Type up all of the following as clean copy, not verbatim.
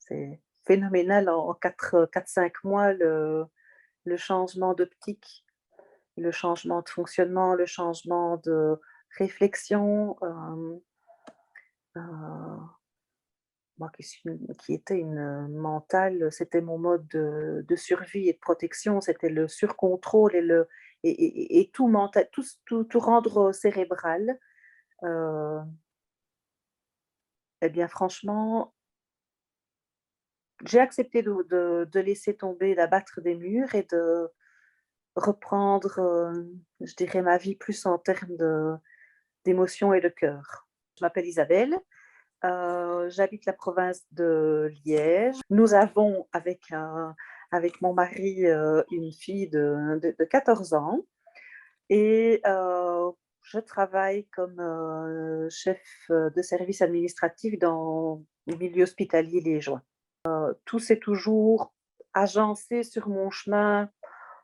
c'est phénoménal en 4-5 mois le changement d'optique, le changement de fonctionnement, le changement de réflexion, heu, moi qui était une mentale, c'était mon mode de survie et de protection, c'était le surcontrôle et tout mental, tout rendre cérébral, heu et bien franchement, j'ai accepté de laisser tomber, d'abattre des murs et de reprendre, je dirais ma vie plus en termes d'émotion et de cœur. Je m'appelle Isabelle, j'habite la province de Liège. Nous avons avec mon mari, une fille de 14 ans et je travaille comme, chef, de service administratif dans le milieu hospitalier liégeois. Tout s'est toujours agencé sur mon chemin,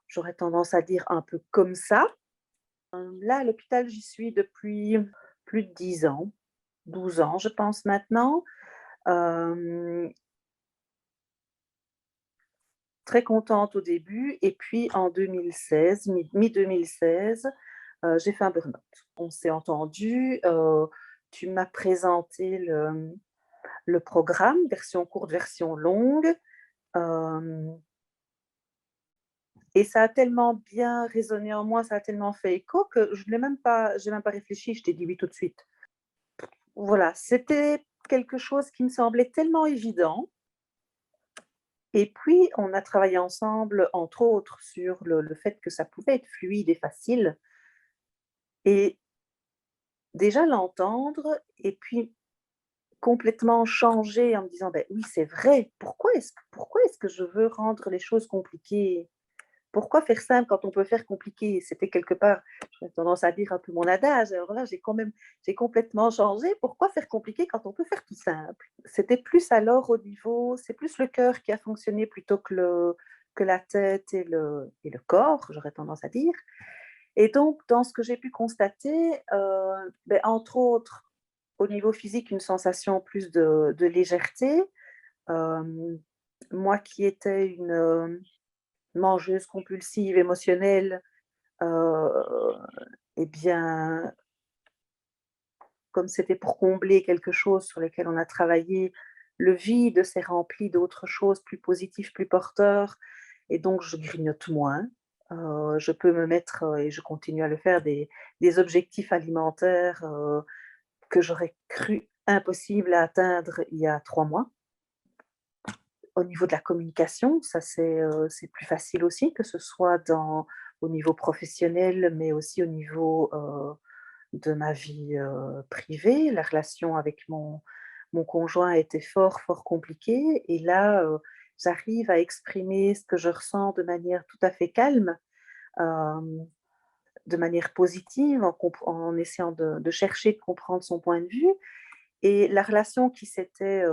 j'aurais tendance à dire un peu comme ça. Là, à l'hôpital, j'y suis depuis plus de 10 ans, 12 ans, je pense maintenant. Hem, Très contente au début et puis en 2016, mi-2016, j'ai fait un burn-out. On s'est entendus, tu m'as présenté le programme, version courte, version longue, hem et ça a tellement bien résonné en moi, ça a tellement fait écho que je n'ai même pas j'ai même pas réfléchi, je t'ai dit oui tout de suite. Voilà, c'était quelque chose qui me semblait tellement évident et puis on a travaillé ensemble, entre autres, sur le fait que ça pouvait être fluide et facile et déjà l'entendre et puis complètement changer en me disant: «Beh, oui, c'est vrai, pourquoi est-ce que je veux rendre les choses compliquées? Pourquoi faire simple quand on peut faire compliqué?» C'était quelque part, j'aurais tendance à dire un peu mon adage. Alors là, j'ai complètement changé. Pourquoi faire compliqué quand on peut faire tout simple? C'était plus alors au niveau c'est plus le cœur qui a fonctionné plutôt que la tête et le corps, j'aurais tendance à dire. Et donc dans ce que j'ai pu constater, beh, entre autres, au niveau physique, une sensation plus de légèreté. Hem, Moi qui étais une mangeuse compulsive, émotionnelle, heu et bien, comme c'était pour combler quelque chose sur lequel on a travaillé, le vide s'est rempli d'autres choses plus positives, plus porteurs et donc je grignote moins. Je peux me mettre, et je continue à le faire, des objectifs alimentaires, que j'aurais cru impossibles à atteindre il y a 3 mois. Au niveau de la communication, ça c'est plus facile aussi, que ce soit au niveau professionnel, mais aussi au niveau, de ma vie, privée. La relation avec mon conjoint était fort, fort compliquée et là, j'arrive à exprimer ce que je ressens de manière tout à fait calme, hem, de manière positive, en essayant de chercher, de comprendre son point de vue et la relation qui s'était,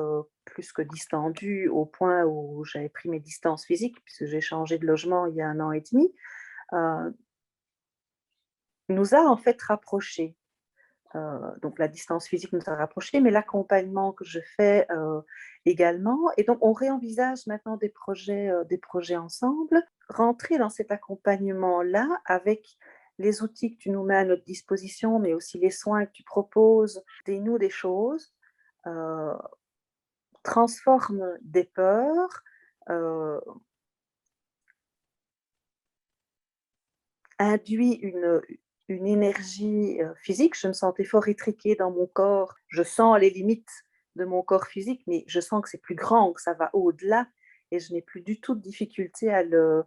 plus que distendue au point où j'avais pris mes distances physiques, puisque j'ai changé de logement il y a 1 an et demi, heu, nous a en fait rapprochés. Donc la distance physique nous a rapprochés, mais l'accompagnement que je fais, également et donc on réenvisage maintenant des projets ensemble. Rentrer dans cet accompagnement-là avec les outils que tu nous mets à notre disposition, mais aussi les soins que tu proposes, dis-nous des choses, heu transforme des peurs, heu, induit une énergie, physique. Je me sentais fort étriquée dans mon corps. Je sens les limites de mon corps physique, mais je sens que c'est plus grand, que ça va au-delà et je n'ai plus du tout de difficulté à le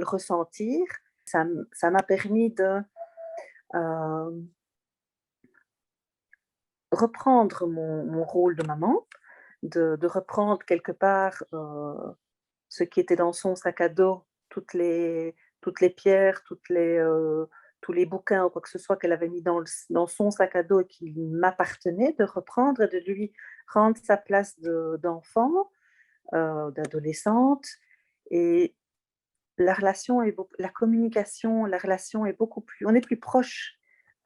ressentir. Ça m'a permis de, hem, reprendre mon rôle de maman, de reprendre quelque part, ce qui était dans son sac à dos, toutes les pierres, tous les bouquins ou quoi que ce soit qu'elle avait mis dans son sac à dos et qui m'appartenait, de reprendre et de lui rendre sa place d'enfant, d'adolescente et la communication, la relation est beaucoup plus on est plus proches,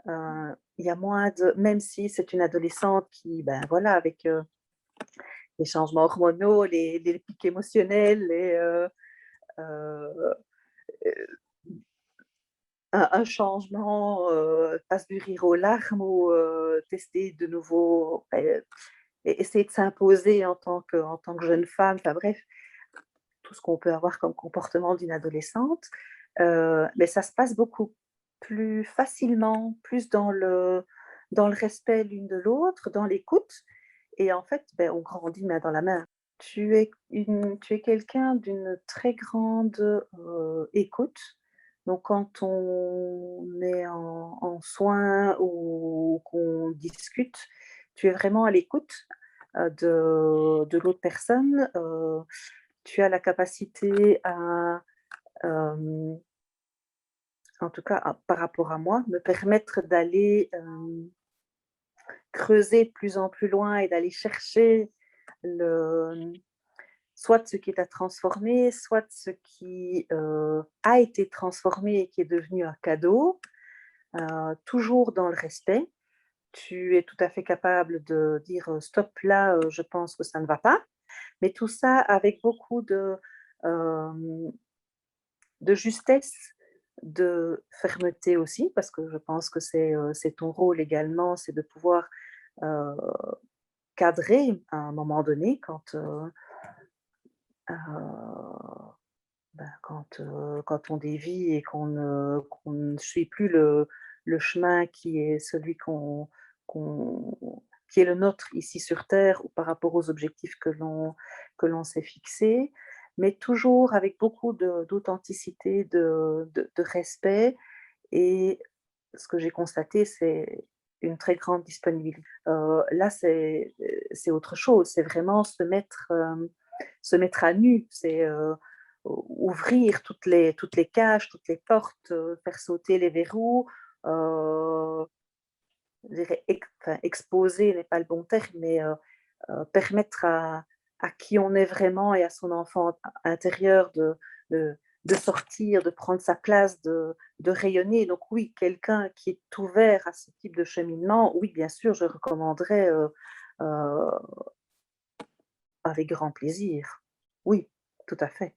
il y a moins de même si c'est une adolescente qui, ben, voilà, avec, les changements hormonaux, les pics émotionnels, heu, un changement, passe du rire aux larmes ou tester de nouveau, essayer de s'imposer en tant que jeune femme, enfin bref, tout ce qu'on peut avoir comme comportement d'une adolescente, mais ça se passe beaucoup plus facilement, plus dans le respect l'une de l'autre, dans l'écoute et en fait, on grandit main dans la main. Tu es quelqu'un d'une très grande, écoute, donc quand on est en soins ou qu'on discute, tu es vraiment à l'écoute, de l'autre personne, tu as la capacité à, hem, en tout cas par rapport à moi, me permettre d'aller, creuser de plus en plus loin et d'aller chercher le soit ce qui est à transformer, soit ce qui, a été transformé et qui est devenu un cadeau, toujours dans le respect. Tu es tout à fait capable de dire, «Stop là, je pense que ça ne va pas», mais tout ça avec beaucoup hem de justesse, de fermeté aussi, parce que je pense que c'est ton rôle également, c'est de pouvoir, heu, cadrer à un moment donné heu, quand on dévie et qu'on ne suit plus le chemin qui est celui qu'on qui est le nôtre ici sur terre ou par rapport aux objectifs que l'on s'est fixés, mais toujours avec beaucoup d'authenticité, de respect et ce que j'ai constaté, c'est une très grande disponibilité. Là, c'est autre chose, c'est vraiment se mettre à nu, c'est, ouvrir toutes les cages, toutes les portes, faire sauter les verrous, heu, je dirais enfin exposer n'est pas le bon terme, mais, permettre à qui on est vraiment et à son enfant intérieur de de sortir, de prendre sa place, de rayonner. Donc oui, quelqu'un qui est ouvert à ce type de cheminement, oui, bien sûr, je recommanderais, heu, avec grand plaisir. Oui, tout à fait.